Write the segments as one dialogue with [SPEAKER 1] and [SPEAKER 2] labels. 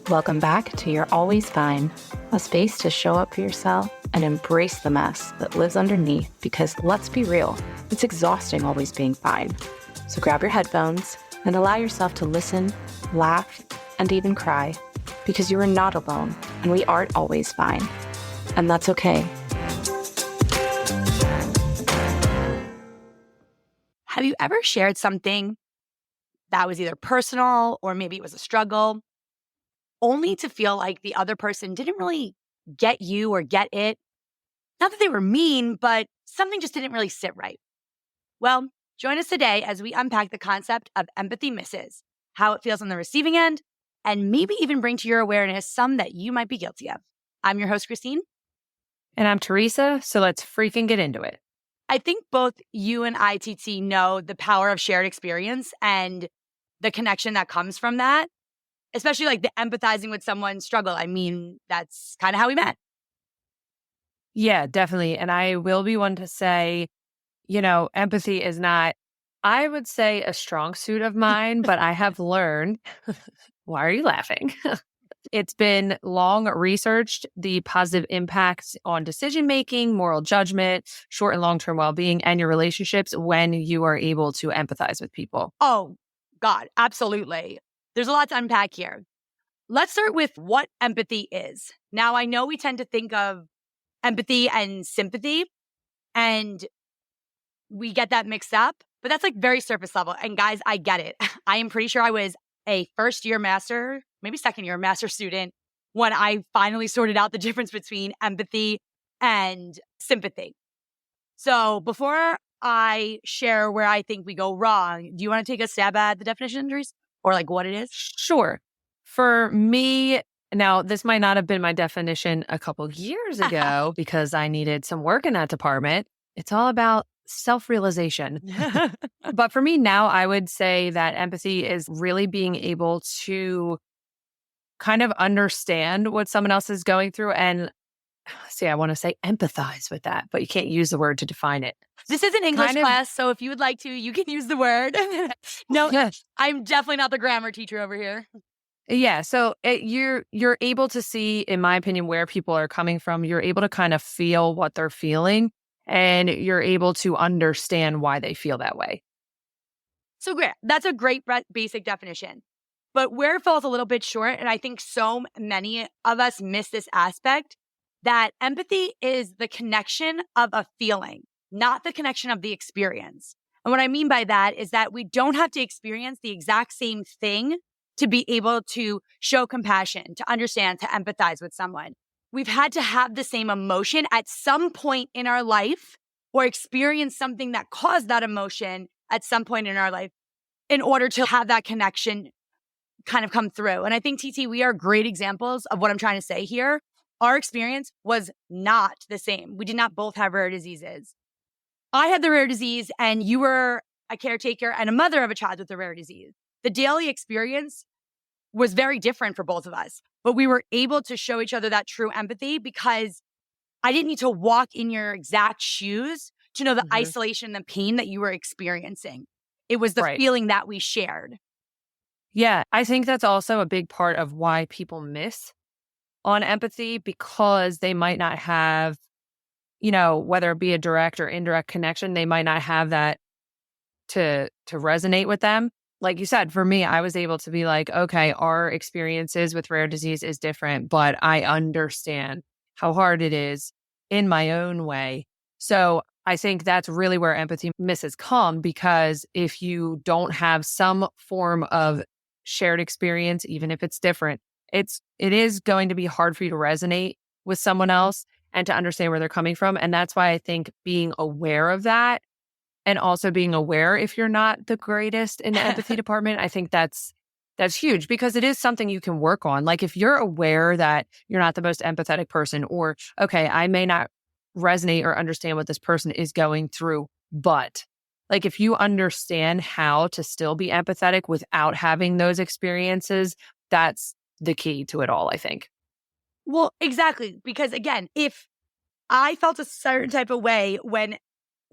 [SPEAKER 1] Welcome back to You're Always Fine, a space to show up for yourself and embrace the mess that lives underneath because, let's be real, it's exhausting always being fine. So grab your headphones and allow yourself to listen, laugh, and even cry because you are not alone and we aren't always fine. And that's okay.
[SPEAKER 2] Have you ever shared something that was either personal or maybe it was a struggle, only to feel like the other person didn't really get you or get it? Not that they were mean, but something just didn't really sit right. Well, join us today as we unpack the concept of empathy misses, how it feels on the receiving end, and maybe even bring to your awareness some that you might be guilty of. I'm your host, Kristine.
[SPEAKER 3] And I'm Theresa, so let's freaking get into it.
[SPEAKER 2] I think both you and I, TT, know the power of shared experience and the connection that comes from that, especially like the empathizing with someone's struggle. I mean, that's kind of how we met.
[SPEAKER 3] Yeah, definitely. And I will be one to say, empathy is not, I would say, a strong suit of mine, but I have learned, why are you laughing? It's been long researched, the positive impacts on decision-making, moral judgment, short and long-term well-being, and your relationships when you are able to empathize with people.
[SPEAKER 2] Oh, God, absolutely. There's a lot to unpack here. Let's start with what empathy is. Now, I know we tend to think of empathy and sympathy, and we get that mixed up, but that's like very surface level. And guys, I get it. I am pretty sure I was a first-year master, maybe second-year master student when I finally sorted out the difference between empathy and sympathy. So before I share where I think we go wrong, do you want to take a stab at the definition, Dries? Or like what it is?
[SPEAKER 3] Sure. For me, now this might not have been my definition a couple of years ago because I needed some work in that department. It's all about self-realization. But for me now, I would say that empathy is really being able to kind of understand what someone else is going through and I want to say empathize with that, but you can't use the word to define it.
[SPEAKER 2] This is an English class, so if you would like to, you can use the word. No, I'm definitely not the grammar teacher over here.
[SPEAKER 3] Yeah, so you're able to see, in my opinion, where people are coming from. You're able to kind of feel what they're feeling, and you're able to understand why they feel that way.
[SPEAKER 2] So great. That's a great basic definition. But where it falls a little bit short, and I think so many of us miss this aspect, that empathy is the connection of a feeling, not the connection of the experience. And what I mean by that is that we don't have to experience the exact same thing to be able to show compassion, to understand, to empathize with someone. We've had to have the same emotion at some point in our life or experience something that caused that emotion at some point in our life in order to have that connection kind of come through. And I think, TT, we are great examples of what I'm trying to say here. Our experience was not the same. We did not both have rare diseases. I had the rare disease and you were a caretaker and a mother of a child with a rare disease. The daily experience was very different for both of us, but we were able to show each other that true empathy because I didn't need to walk in your exact shoes to know the isolation and the pain that you were experiencing. It was the feeling that we shared.
[SPEAKER 3] Yeah, I think that's also a big part of why people miss on empathy because they might not have, whether it be a direct or indirect connection, they might not have that to resonate with them. Like you said, for me, I was able to be like, okay, our experiences with rare disease is different, but I understand how hard it is in my own way. So I think that's really where empathy misses come because if you don't have some form of shared experience, even if it's different, it is going to be hard for you to resonate with someone else and to understand where they're coming from. And that's why I think being aware of that and also being aware if you're not the greatest in the empathy department, I think that's huge because it is something you can work on. Like if you're aware that you're not the most empathetic person or, okay, I may not resonate or understand what this person is going through, but like if you understand how to still be empathetic without having those experiences, that's the key to it all, I think.
[SPEAKER 2] Well, exactly. Because again, if I felt a certain type of way when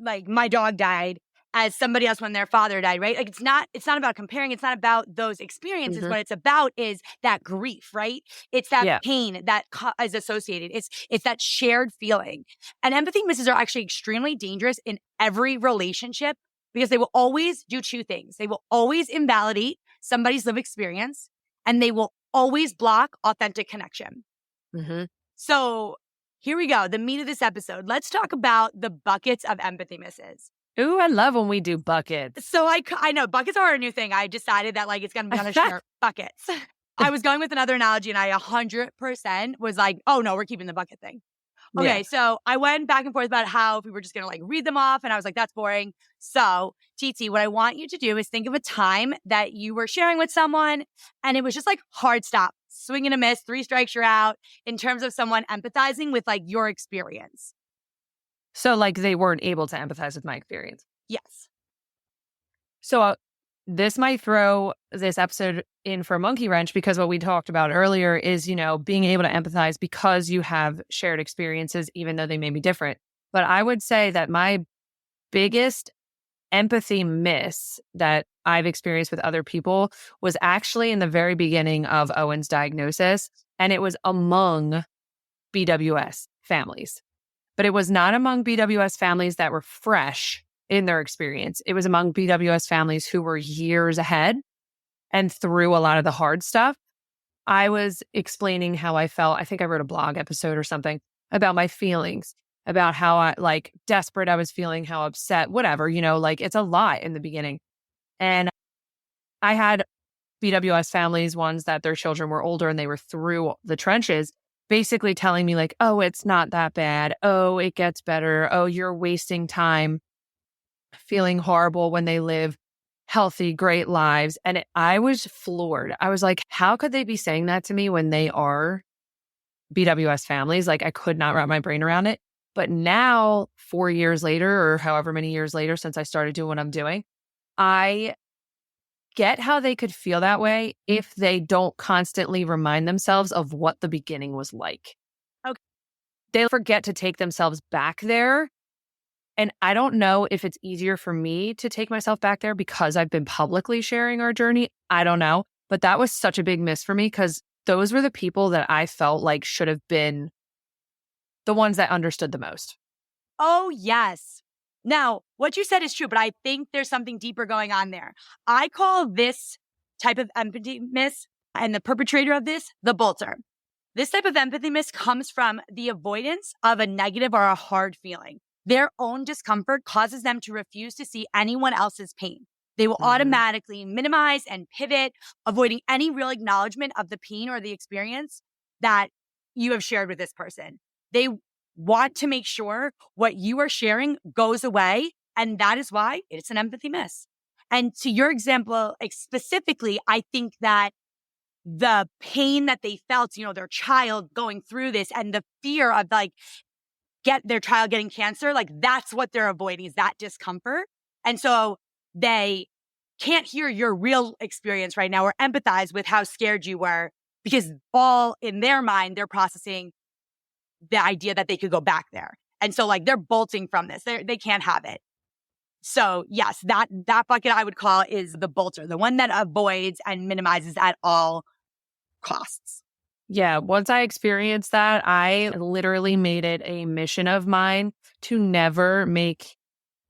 [SPEAKER 2] like my dog died as somebody else when their father died, right? Like it's not about comparing. It's not about those experiences.
[SPEAKER 3] Mhm.
[SPEAKER 2] What it's about is that grief, right? It's that
[SPEAKER 3] Yeah.
[SPEAKER 2] pain that is associated. It's that shared feeling. And empathy misses are actually extremely dangerous in every relationship because they will always do two things. They will always invalidate somebody's lived experience and they will always block authentic connection.
[SPEAKER 3] Mhm.
[SPEAKER 2] So here we go. The meat of this episode. Let's talk about the buckets of empathy misses.
[SPEAKER 3] Ooh, I love when we do buckets.
[SPEAKER 2] So I know buckets are a new thing. I decided that like it's going to be on a shirt. Buckets. I was going with another analogy and I 100% was like, oh no, we're keeping the bucket thing.
[SPEAKER 3] Yeah.
[SPEAKER 2] Okay, so I went back and forth about how if we were just going to like read them off and I was like, that's boring. So TT, what I want you to do is think of a time that you were sharing with someone and it was just like hard stop, swing and a miss, 3 strikes, you're out in terms of someone empathizing with like your experience.
[SPEAKER 3] So like they weren't able to empathize with my experience.
[SPEAKER 2] Yes.
[SPEAKER 3] So this might throw this episode in for a monkey wrench because what we talked about earlier is, being able to empathize because you have shared experiences, even though they may be different. But I would say that my biggest empathy miss that I've experienced with other people was actually in the very beginning of Owen's diagnosis. And it was among BWS families. But it was not among BWS families that were fresh in their experience. It was among BWS families who were years ahead and through a lot of the hard stuff. I was explaining how I felt. I think I wrote a blog episode or something about my feelings, about how desperate I was feeling, how upset, whatever, it's a lot in the beginning. And I had BWS families, ones that their children were older and they were through the trenches, basically telling me like, oh, it's not that bad. Oh, it gets better. Oh, you're wasting time feeling horrible when they live healthy, great lives. And I was floored. I was like, how could they be saying that to me when they are BWS families? Like I could not wrap my brain around it. But now, 4 years later, or however many years later since I started doing what I'm doing, I get how they could feel that way if they don't constantly remind themselves of what the beginning was like.
[SPEAKER 2] Okay.
[SPEAKER 3] They'll forget to take themselves back there. And I don't know if it's easier for me to take myself back there because I've been publicly sharing our journey. I don't know. But that was such a big miss for me because those were the people that I felt like should have been the ones that understood the most.
[SPEAKER 2] Oh, yes. Now, what you said is true, but I think there's something deeper going on there. I call this type of empathy miss and the perpetrator of this, the bolter. This type of empathy miss comes from the avoidance of a negative or a hard feeling. Their own discomfort causes them to refuse to see anyone else's pain. They will automatically minimize and pivot, avoiding any real acknowledgement of the pain or the experience that you have shared with this person. They want to make sure what you are sharing goes away. And that is why it's an empathy miss. And to your example, specifically, I think that the pain that they felt, their child going through this and the fear of get their child getting cancer, that's what they're avoiding is that discomfort. And so they can't hear your real experience right now or empathize with how scared you were because all in their mind, they're processing the idea that they could go back there. And so they're bolting from this. They can't have it. So yes, that bucket I would call is the bolter, the one that avoids and minimizes at all costs.
[SPEAKER 3] Yeah, once I experienced that, I literally made it a mission of mine to never make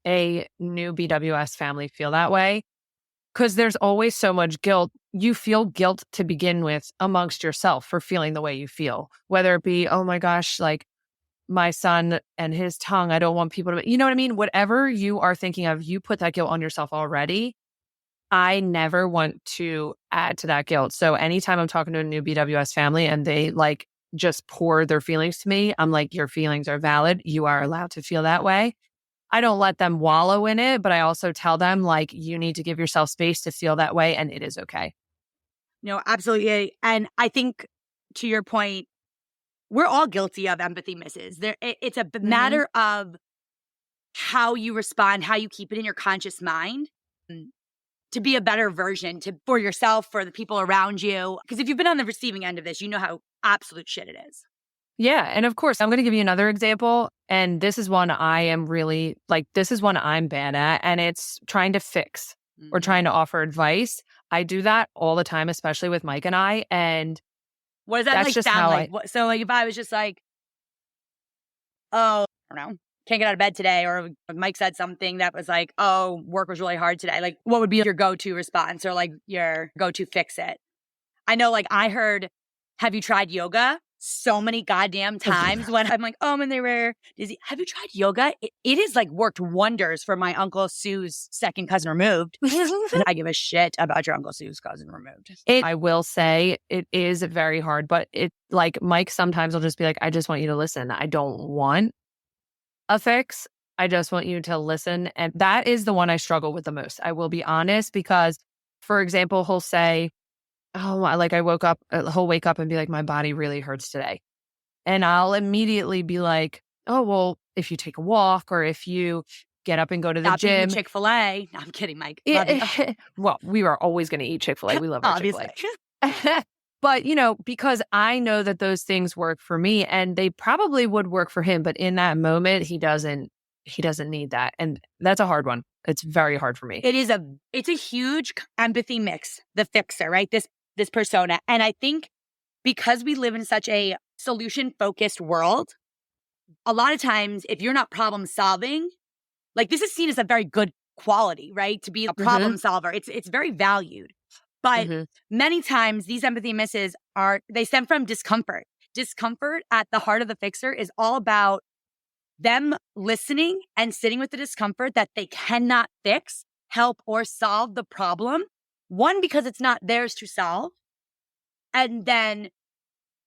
[SPEAKER 3] a new BWS family feel that way. Because there's always so much guilt. You feel guilt to begin with amongst yourself for feeling the way you feel, whether it be, oh my gosh, my son and his tongue, I don't want people to, you know what I mean? Whatever you are thinking of, you put that guilt on yourself already. I never want to add to that guilt. So anytime I'm talking to a new BWS family and they just pour their feelings to me, I'm like, your feelings are valid. You are allowed to feel that way. I don't let them wallow in it, but I also tell them you need to give yourself space to feel that way and it is okay.
[SPEAKER 2] No, absolutely. And I think to your point, we're all guilty of empathy misses. It's a matter of how you respond, how you keep it in your conscious mind to be a better version for yourself, for the people around you. Because if you've been on the receiving end of this, you know how absolute shit it is.
[SPEAKER 3] Yeah. And of course, I'm going to give you another example. And this is one I am really this is one I'm bad at. And it's trying to fix or trying to offer advice. I do that all the time, especially with Mike and I. And
[SPEAKER 2] What does that
[SPEAKER 3] that's
[SPEAKER 2] like
[SPEAKER 3] just
[SPEAKER 2] sound
[SPEAKER 3] how
[SPEAKER 2] like? So like if I was just like, oh, I don't know, can't get out of bed today, or Mike said something that was like, oh, work was really hard today. Like, what would be your go-to response or like your go-to fix it? I know, like I heard, have you tried yoga? So many goddamn times when I'm like, oh, I'm in the rare dizzy. Have you tried yoga? It has like worked wonders for my Uncle Sue's second cousin removed. And I give a shit about your Uncle Sue's cousin removed.
[SPEAKER 3] I will say it is very hard, but it like Mike sometimes will just be like, I just want you to listen. I don't want a fix. I just want you to listen. And that is the one I struggle with the most. I will be honest, because for example, he'll say, oh, I woke up, he'll wake up and be like, my body really hurts today. And I'll immediately be like, oh, well, if you take a walk or if you get up and go to the
[SPEAKER 2] Stop
[SPEAKER 3] gym.
[SPEAKER 2] eating Chick-fil-A. No, I'm kidding, Mike. Love you.
[SPEAKER 3] Well, we are always going to eat Chick-fil-A. We love our
[SPEAKER 2] Obviously.
[SPEAKER 3] Chick-fil-A. But, because I know that those things work for me and they probably would work for him. But in that moment, he doesn't need that. And that's a hard one. It's very hard for me.
[SPEAKER 2] It's a huge empathy mix, the fixer, right? This persona. And I think because we live in such a solution-focused world, a lot of times if you're not problem solving, like this is seen as a very good quality, right? To be a problem solver. It's very valued. But many times these empathy misses they stem from discomfort. Discomfort at the heart of the fixer is all about them listening and sitting with the discomfort that they cannot fix, help, or solve the problem. One, because it's not theirs to solve. And then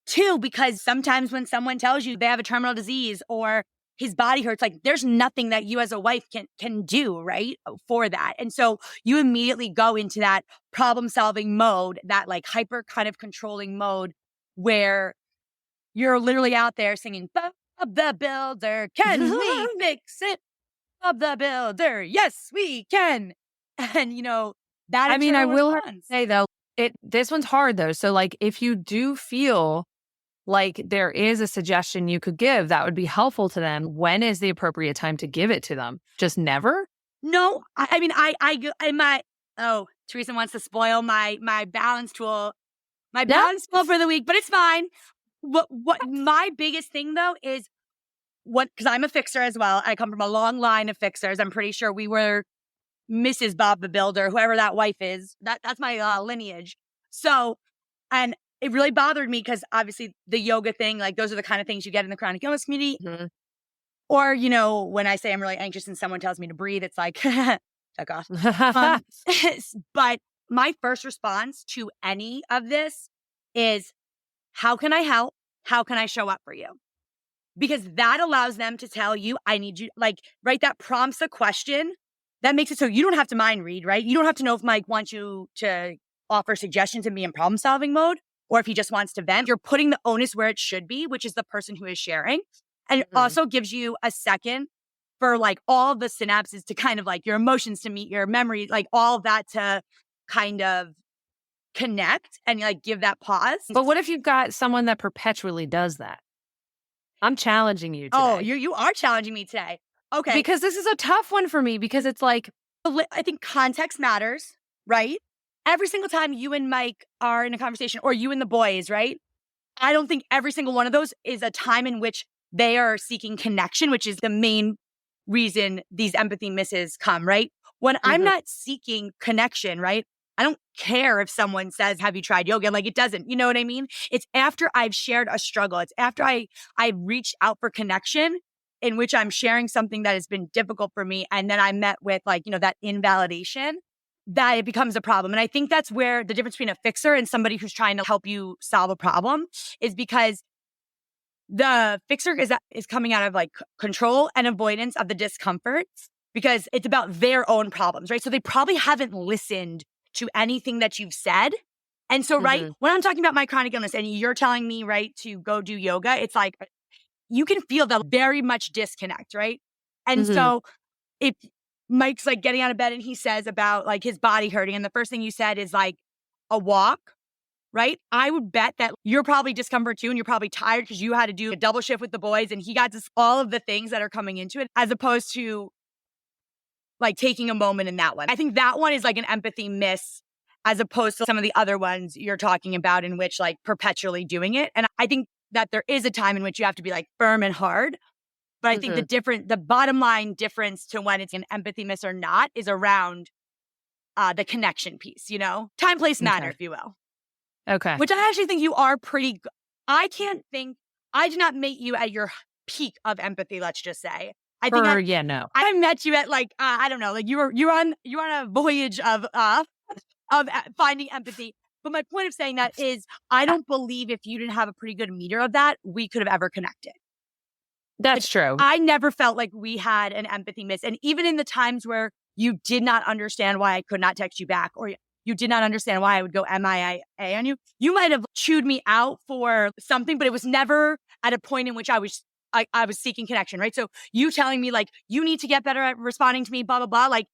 [SPEAKER 2] two, because sometimes when someone tells you they have a terminal disease or his body hurts, like there's nothing that you as a wife can do, right, for that. And so you immediately go into that problem solving mode, that like hyper kind of controlling mode where you're literally out there singing, Bob the Builder, can we fix it? Bob the Builder, yes, we can. And that
[SPEAKER 3] I mean, I will
[SPEAKER 2] response.
[SPEAKER 3] say though, this one's hard though. So like if you do feel like there is a suggestion you could give that would be helpful to them, when is the appropriate time to give it to them? Just never?
[SPEAKER 2] No, I mean, Theresa wants to spoil my balance tool, for the week, but it's fine. What my biggest thing though is because I'm a fixer as well. I come from a long line of fixers. I'm pretty sure we were Mrs. Bob the Builder, whoever that wife is. That's my lineage. So, and it really bothered me because obviously the yoga thing, like those are the kind of things you get in the chronic illness community. Or, when I say I'm really anxious and someone tells me to breathe, it's like, fuck off. But my first response to any of this is, how can I help? How can I show up for you? Because that allows them to tell you, I need you, like, right? That prompts a question. That makes it so you don't have to mind read, right? You don't have to know if Mike wants you to offer suggestions and be in problem solving mode, or if he just wants to vent. You're putting the onus where it should be, which is the person who is sharing. And it also gives you a second for like all the synapses to kind of like your emotions to meet your memory, like all of that to kind of connect and like give that pause.
[SPEAKER 3] But what if you've got someone that perpetually does that? I'm challenging you today.
[SPEAKER 2] Oh, you are challenging me today. Okay.
[SPEAKER 3] Because this is a tough one for me because it's like,
[SPEAKER 2] I think context matters, right? Every single time you and Mike are in a conversation or you and the boys, right? I don't think every single one of those is a time in which they are seeking connection, which is the main reason these empathy misses come, right? When I'm not seeking connection, right? I don't care if someone says, have you tried yoga? Like it doesn't, you know what I mean? It's after I've shared a struggle. It's after I've reached out for connection in which I'm sharing something that has been difficult for me. And then I met with like, that invalidation, that it becomes a problem. And I think that's where the difference between a fixer and somebody who's trying to help you solve a problem is, because the fixer is coming out of like control and avoidance of the discomforts because it's about their own problems, right? So they probably haven't listened to anything that you've said. And so, right, when I'm talking about my chronic illness and you're telling me, right, to go do yoga, it's like, you can feel the very much disconnect, right? And so if Mike's like getting out of bed and he says about like his body hurting, and the first thing you said is like a walk, right? I would bet that you're probably discomfort too, and you're probably tired because you had to do a double shift with the boys, and he got just all of the things that are coming into it, as opposed to like taking a moment in that one. I think that one is like an empathy miss, as opposed to some of the other ones you're talking about in which like perpetually doing it. And I think that there is a time in which you have to be like firm and hard. But I think the bottom line difference to when it's an empathy miss or not is around the connection piece, you know? Time, place, matter, if you will.
[SPEAKER 3] Okay.
[SPEAKER 2] Which I actually think you are pretty good. I did not meet you at your peak of empathy, let's just say.
[SPEAKER 3] No.
[SPEAKER 2] I met you at like, I don't know, like you're on a voyage of finding empathy. But my point of saying that is I don't believe if you didn't have a pretty good meter of that, we could have ever connected.
[SPEAKER 3] That's true.
[SPEAKER 2] I never felt like we had an empathy miss. And even in the times where you did not understand why I could not text you back, or you did not understand why I would go MIA on you, you might have chewed me out for something, but it was never at a point in which I was seeking connection, right? So you telling me like, you need to get better at responding to me, blah, blah, blah, like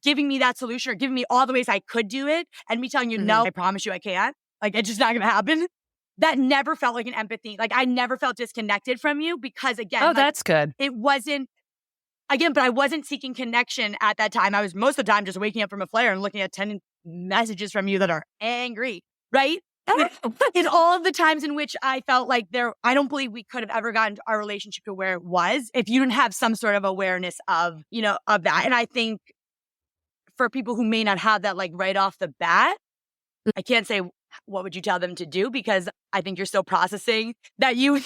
[SPEAKER 2] giving me that solution or giving me all the ways I could do it, and me telling you, no, I promise you I can't. Like, it's just not going to happen. That never felt like an empathy. Like, I never felt disconnected from you because, again, like,
[SPEAKER 3] that's good.
[SPEAKER 2] It wasn't, again, but I wasn't seeking connection at that time. I was most of the time just waking up from a flare and looking at 10 messages from you that are angry, right? In all of the times in which I felt like I don't believe we could have ever gotten our relationship to where it was if you didn't have some sort of awareness of, of that. And I think for people who may not have that, like right off the bat, I can't say what would you tell them to do, because I think you're still processing that you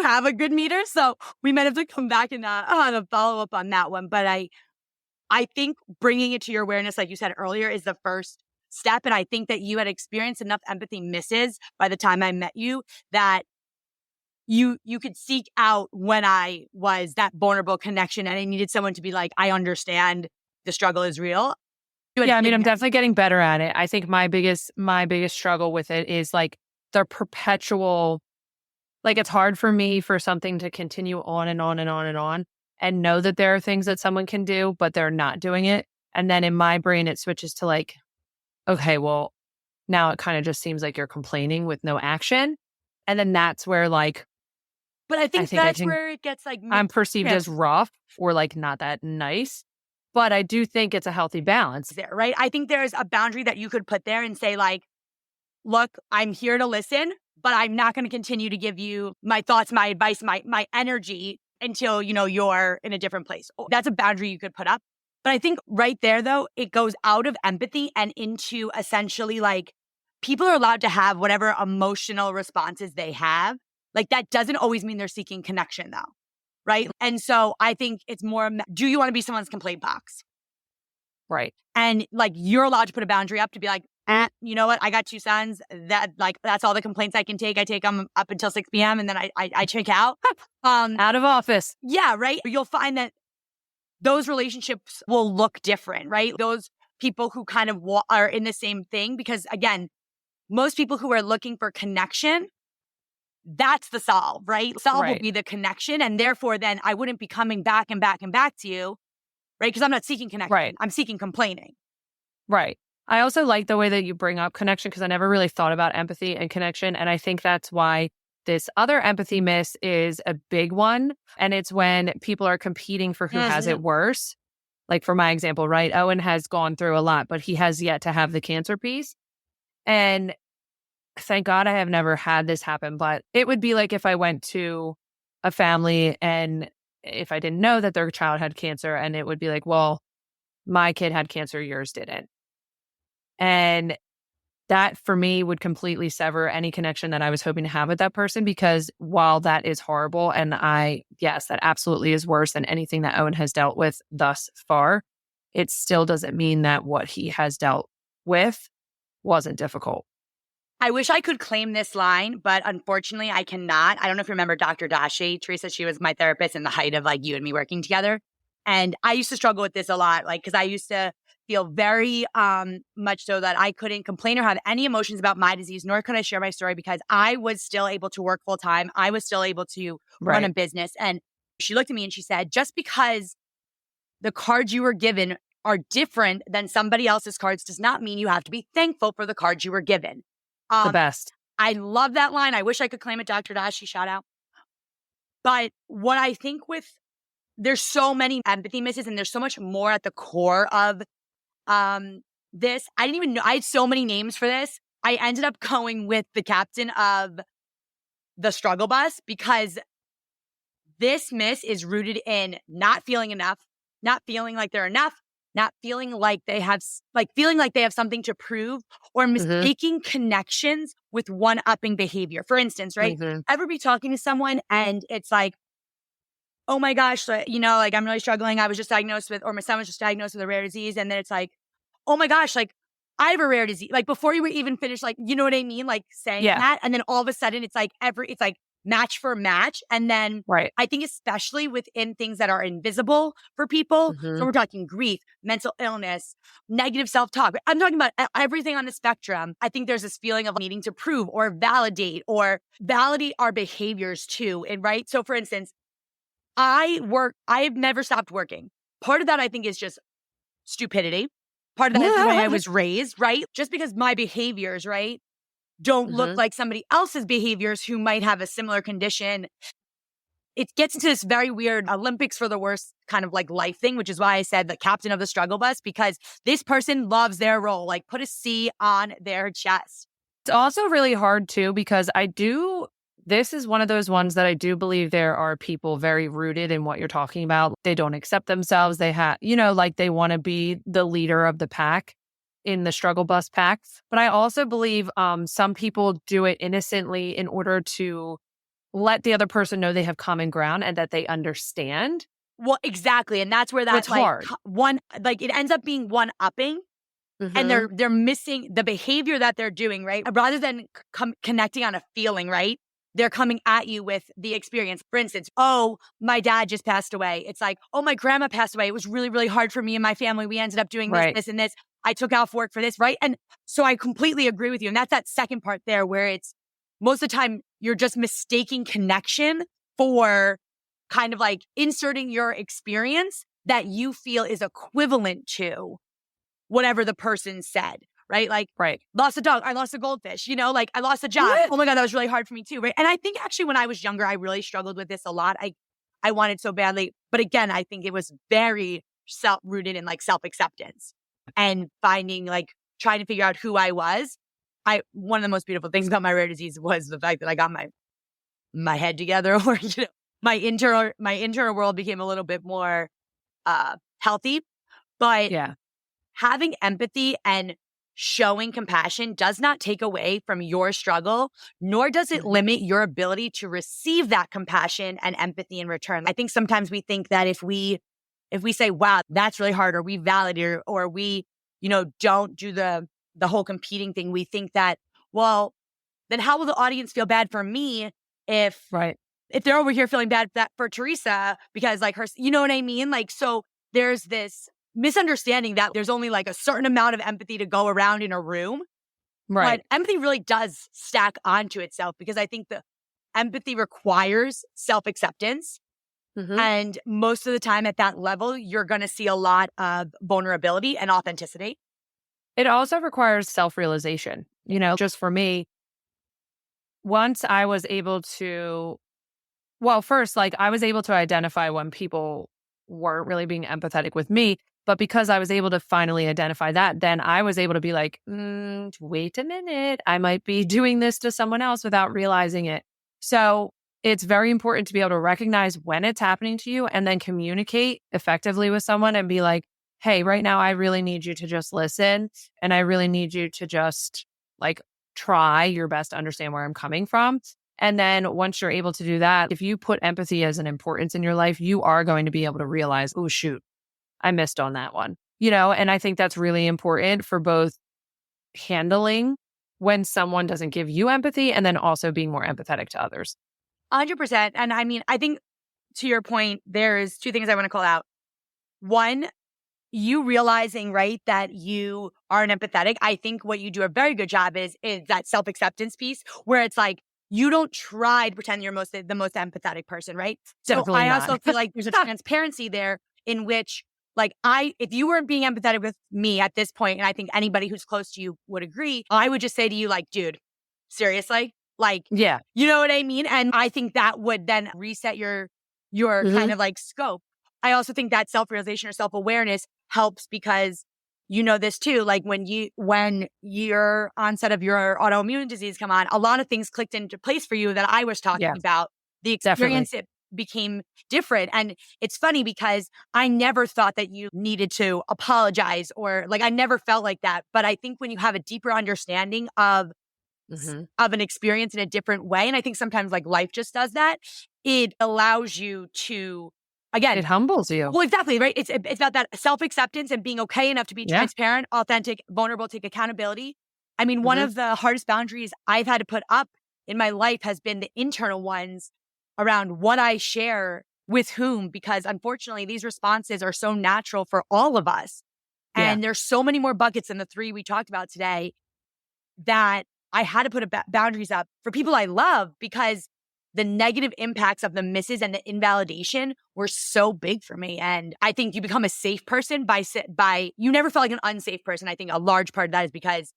[SPEAKER 2] have a good meter. So we might have to come back and a follow up on that one. But I think bringing it to your awareness, like you said earlier, is the first step. And I think that you had experienced enough empathy misses by the time I met you that you could seek out when I was that vulnerable connection and I needed someone to be like, I understand the struggle is real.
[SPEAKER 3] Yeah, I mean, I'm definitely getting better at it. I think my biggest struggle with it is like the perpetual, like it's hard for me for something to continue on and on and on and on and know that there are things that someone can do, but they're not doing it. And then in my brain, it switches to like, okay, well, now it kind of just seems like you're complaining with no action. And then that's where like,
[SPEAKER 2] but I think that's where it gets like,
[SPEAKER 3] I'm perceived as rough or like not that nice. But I do think it's a healthy balance
[SPEAKER 2] there, right? I think there's a boundary that you could put there and say like, look, I'm here to listen, but I'm not going to continue to give you my thoughts, my advice, my energy until, you're in a different place. That's a boundary you could put up. But I think right there, though, it goes out of empathy and into essentially like people are allowed to have whatever emotional responses they have. Like that doesn't always mean they're seeking connection, though. Right. And so I think it's more, do you want to be someone's complaint box?
[SPEAKER 3] Right.
[SPEAKER 2] And like, you're allowed to put a boundary up to be like, you know what? I got 2 sons that's all the complaints I can take. I take them up until 6 p.m. and then I check out.
[SPEAKER 3] Out of office.
[SPEAKER 2] Yeah. Right. You'll find that those relationships will look different, right? Those people who kind of are in the same thing, because again, most people who are looking for connection, that's the solve, right? Solve will be the connection. And therefore, then I wouldn't be coming back and back and back to you, right? Because I'm not seeking connection.
[SPEAKER 3] Right.
[SPEAKER 2] I'm seeking complaining.
[SPEAKER 3] Right. I also like the way that you bring up connection because I never really thought about empathy and connection. And I think that's why this other empathy miss is a big one. And it's when people are competing for who has it worse. Like for my example, right? Owen has gone through a lot, but he has yet to have the cancer piece. And thank God I have never had this happen, but it would be like if I went to a family and if I didn't know that their child had cancer, and it would be like, well, my kid had cancer, yours didn't. And that for me would completely sever any connection that I was hoping to have with that person, because while that is horrible, and yes, that absolutely is worse than anything that Owen has dealt with thus far, it still doesn't mean that what he has dealt with wasn't difficult.
[SPEAKER 2] I wish I could claim this line, but unfortunately I cannot. I don't know if you remember Dr. Dashi, Theresa. She was my therapist in the height of like you and me working together. And I used to struggle with this a lot, like, because I used to feel very much so that I couldn't complain or have any emotions about my disease, nor could I share my story because I was still able to work full time. I was still able to run a business. And she looked at me and she said, just because the cards you were given are different than somebody else's cards does not mean you have to be thankful for the cards you were given.
[SPEAKER 3] The best.
[SPEAKER 2] I love that line. I wish I could claim it, Dr. Dashi, shout out. But what I think there's so many empathy misses and there's so much more at the core of this. I didn't even know, I had so many names for this. I ended up going with the captain of the struggle bus because this miss is rooted in not feeling enough, not feeling like they're enough, not feeling like they have, feeling like they have something to prove, or mistaking connections with one-upping behavior. For instance, right? Ever be talking to someone and it's like, oh my gosh, I'm really struggling. I was just diagnosed with, or my son was just diagnosed with a rare disease. And then it's like, oh my gosh, I have a rare disease. Before you were even finished, you know what I mean? Saying that. And then all of a sudden it's it's match for match. And then I think especially within things that are invisible for people. So we're talking grief, mental illness, negative self-talk. I'm talking about everything on the spectrum. I think there's this feeling of needing to prove or validate our behaviors too. And right. So for instance, I have never stopped working. Part of that I think is just stupidity. Part of that is the way I was raised, right? Just because my behaviors, right, don't look like somebody else's behaviors who might have a similar condition. It gets into this very weird Olympics for the worst kind of life thing, which is why I said the captain of the struggle bus, because this person loves their role. Put a C on their chest.
[SPEAKER 3] It's also really hard too, because this is one of those ones that I do believe there are people very rooted in what you're talking about. They don't accept themselves. They have, they want to be the leader of the pack in the struggle bus pack. But I also believe some people do it innocently in order to let the other person know they have common ground and that they understand.
[SPEAKER 2] Well, exactly. And that's where that's
[SPEAKER 3] hard.
[SPEAKER 2] It ends up being one-upping. And they're missing the behavior that they're doing, right? Rather than connecting on a feeling, right? They're coming at you with the experience. For instance, oh, my dad just passed away. It's like, oh, my grandma passed away. It was really, really hard for me and my family. We ended up doing this, this, and this. I took off work for this, right? And so I completely agree with you. And that's that second part there where it's most of the time you're just mistaking connection for kind of inserting your experience that you feel is equivalent to whatever the person said. Right? Lost a dog. I lost a goldfish, I lost a job. Oh my God, that was really hard for me too. Right. And I think actually when I was younger, I really struggled with this a lot. I wanted so badly. But again, I think it was very rooted in self-acceptance and finding, trying to figure out who I was. One of the most beautiful things about my rare disease was the fact that I got my head together, or, my internal world became a little bit more healthy. But having empathy and showing compassion does not take away from your struggle, nor does it limit your ability to receive that compassion and empathy in return. I think sometimes we think that if we say, wow, that's really hard, or we validate, or we, don't do the whole competing thing, we think that, well, then how will the audience feel bad for me if they're over here feeling bad for Theresa because her, you know what I mean? So there's this misunderstanding that there's only a certain amount of empathy to go around in a room. Right. But empathy really does stack onto itself, because I think the empathy requires self-acceptance. And most of the time at that level, you're going to see a lot of vulnerability and authenticity.
[SPEAKER 3] It also requires self-realization. Just for me, once I was able to, first, I was able to identify when people weren't really being empathetic with me. But because I was able to finally identify that, then I was able to be like, wait a minute, I might be doing this to someone else without realizing it. So it's very important to be able to recognize when it's happening to you and then communicate effectively with someone and be like, hey, right now I really need you to just listen. And I really need you to just try your best to understand where I'm coming from. And then once you're able to do that, if you put empathy as an importance in your life, you are going to be able to realize, oh, shoot, I missed on that one, and I think that's really important for both handling when someone doesn't give you empathy and then also being more empathetic to others.
[SPEAKER 2] 100%. And I mean, I think to your point, there's two things I want to call out. One, you realizing, right, that you are an empathetic. I think what you do a very good job is that self-acceptance piece where it's you don't try to pretend you're the most empathetic person, right? So I also feel like there's a transparency there in which if you weren't being empathetic with me at this point, and I think anybody who's close to you would agree, I would just say to you, dude, seriously? Like,
[SPEAKER 3] Yeah.
[SPEAKER 2] you know what I mean? And I think that would then reset your kind of like scope. I also think that self-realization or self-awareness helps because you know this too. Like when your onset of your autoimmune disease come on, a lot of things clicked into place for you that I was talking
[SPEAKER 3] Yeah,
[SPEAKER 2] about. The
[SPEAKER 3] definitely.
[SPEAKER 2] experience, it became different. And it's funny because I never thought that you needed to apologize or like, I never felt like that. But I think when you have a deeper understanding of an experience in a different way, and I think sometimes like life just does that, it allows you to, again,
[SPEAKER 3] It humbles you.
[SPEAKER 2] well, exactly, right? It's about that self-acceptance and being okay enough to be
[SPEAKER 3] Yeah.
[SPEAKER 2] transparent, authentic, vulnerable, take accountability. I mean, one of the hardest boundaries I've had to put up in my life has been the internal ones around what I share with whom, because unfortunately, these responses are so natural for all of us.
[SPEAKER 3] Yeah.
[SPEAKER 2] And there's so many more buckets than the three we talked about today that I had to put boundaries up for people I love because the negative impacts of the misses and the invalidation were so big for me. And I think you become a safe person by you never felt like an unsafe person. I think a large part of that is because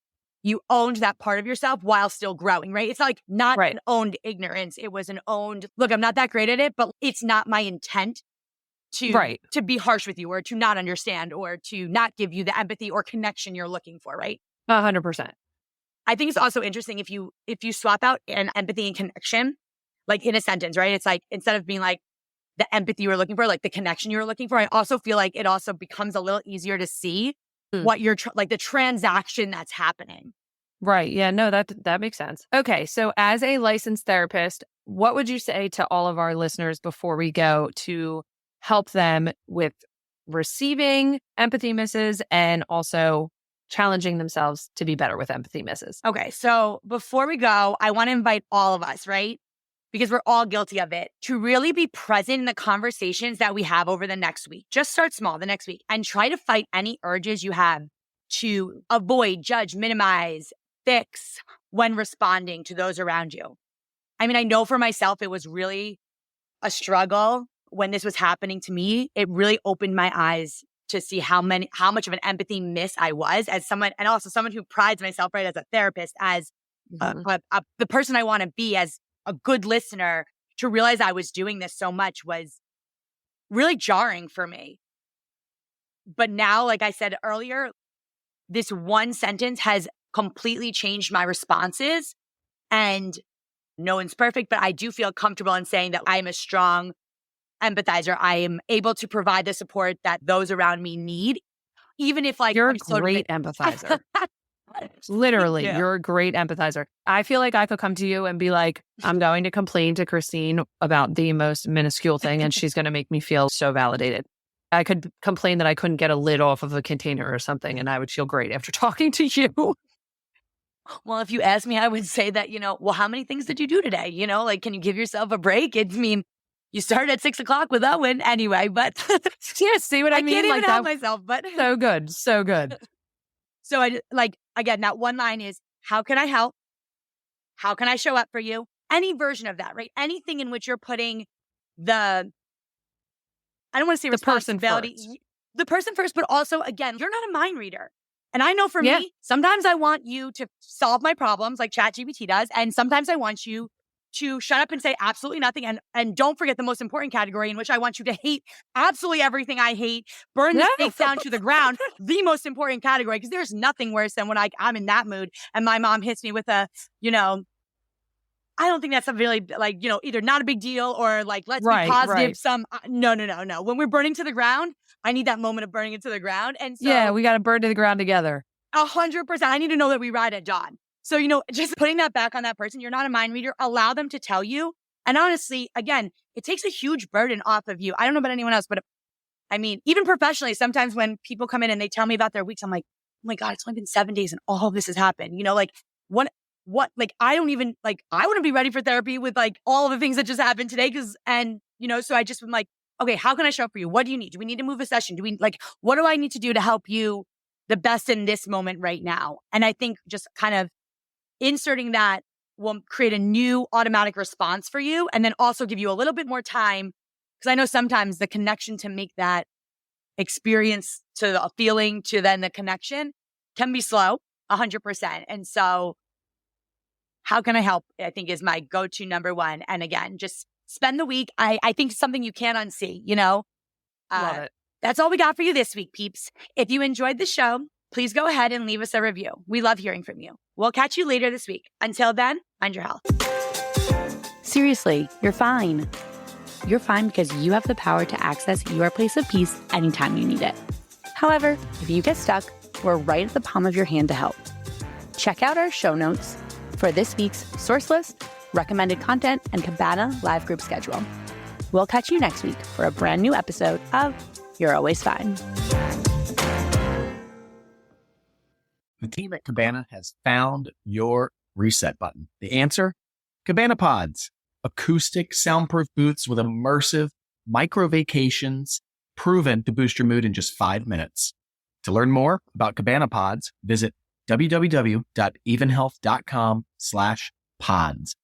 [SPEAKER 2] you owned that part of yourself while still growing, right? It's like not an owned ignorance. It was an owned, look, I'm not that great at it, but it's not my intent to be harsh with you or to not understand or to not give you the empathy or connection you're looking for, right?
[SPEAKER 3] 100%.
[SPEAKER 2] I think it's also interesting if you swap out an empathy and connection, like in a sentence, right? It's like instead of being like the empathy you were looking for, like the connection you were looking for, I also feel like it also becomes a little easier to see what you're like the transaction that's happening.
[SPEAKER 3] Right. Yeah. No, that makes sense. Okay. So as a licensed therapist, what would you say to all of our listeners before we go to help them with receiving empathy misses and also challenging themselves to be better with empathy misses?
[SPEAKER 2] Okay. So before we go, I want to invite all of us, right? Because we're all guilty of it, to really be present in the conversations that we have over the next week. Just start small the next week and try to fight any urges you have to avoid, judge, minimize, fix when responding to those around you. I mean, I know for myself, it was really a struggle when this was happening to me. It really opened my eyes to see how much of an empathy miss I was as someone, and also someone who prides myself, right, as a therapist, as the person I want to be, as a good listener. To realize I was doing this so much was really jarring for me. But now, like I said earlier, this one sentence has completely changed my responses. And no one's perfect, but I do feel comfortable in saying that I'm a strong empathizer. I am able to provide the support that those around me need, even if like
[SPEAKER 3] You're
[SPEAKER 2] I'm
[SPEAKER 3] a great empathizer. Literally,
[SPEAKER 2] Yeah.
[SPEAKER 3] you're a great empathizer. I feel like I could come to you and be like, I'm going to complain to Kristine about the most minuscule thing, and she's going to make me feel so validated. I could complain that I couldn't get a lid off of a container or something, and I would feel great after talking to you.
[SPEAKER 2] Well, if you ask me, I would say that, well, how many things did you do today? Like, can you give yourself a break? I mean, you started at 6 o'clock with Owen anyway, but
[SPEAKER 3] Yeah, see what I mean?
[SPEAKER 2] can't even
[SPEAKER 3] Like
[SPEAKER 2] help
[SPEAKER 3] that.
[SPEAKER 2] myself, but
[SPEAKER 3] So good. So good.
[SPEAKER 2] so I like, again, that one line is, how can I help? How can I show up for you? Any version of that, right? Anything in which you're putting I don't want to say
[SPEAKER 3] The person
[SPEAKER 2] responsibility,
[SPEAKER 3] first.
[SPEAKER 2] the person first, but also, again, you're not a mind reader. And I know for
[SPEAKER 3] Yeah.
[SPEAKER 2] me, sometimes I want you to solve my problems like ChatGPT does. And sometimes I want you to shut up and say absolutely nothing. And don't forget the most important category, in which I want you to hate absolutely everything I hate, burn the steak down to the ground, the most important category, because there's nothing worse than when I'm in that mood and my mom hits me with I don't think that's a really like, either not a big deal or like, let's be positive.
[SPEAKER 3] Right.
[SPEAKER 2] No. When we're burning to the ground, I need that moment of burning it to the ground. And so
[SPEAKER 3] Yeah, we got to burn to the ground together.
[SPEAKER 2] 100%. I need to know that we ride at dawn. So, just putting that back on that person, you're not a mind reader, allow them to tell you. And honestly, again, it takes a huge burden off of you. I don't know about anyone else, but I mean, even professionally, sometimes when people come in and they tell me about their weeks, I'm like, oh my God, it's only been 7 days and all of this has happened. Like what, I don't even I wouldn't be ready for therapy with like all of the things that just happened today. So I just been like, okay, how can I show up for you? What do you need? Do we need to move a session? What do I need to do to help you the best in this moment right now? And I think just kind of inserting that will create a new automatic response for you, and then also give you a little bit more time. Because I know sometimes the connection to make that experience to a feeling to then the connection can be slow, 100%. And so how can I help? I think is my go-to number one. And again, just spend the week. I think something you can't unsee,
[SPEAKER 3] Love it.
[SPEAKER 2] That's all we got for you this week, peeps. If you enjoyed the show, please go ahead and leave us a review. We love hearing from you. We'll catch you later this week. Until then, mind your health.
[SPEAKER 1] Seriously, you're fine. You're fine because you have the power to access your place of peace anytime you need it. However, if you get stuck, we're right at the palm of your hand to help. Check out our show notes for this week's source list, recommended content, and Cabana live group schedule. We'll catch you next week for a brand new episode of You're Always Fine.
[SPEAKER 4] The team at Cabana has found your reset button. The answer? Cabana Pods, acoustic soundproof booths with immersive micro vacations proven to boost your mood in just 5 minutes. To learn more about Cabana Pods, visit www.evenhealth.com/pods.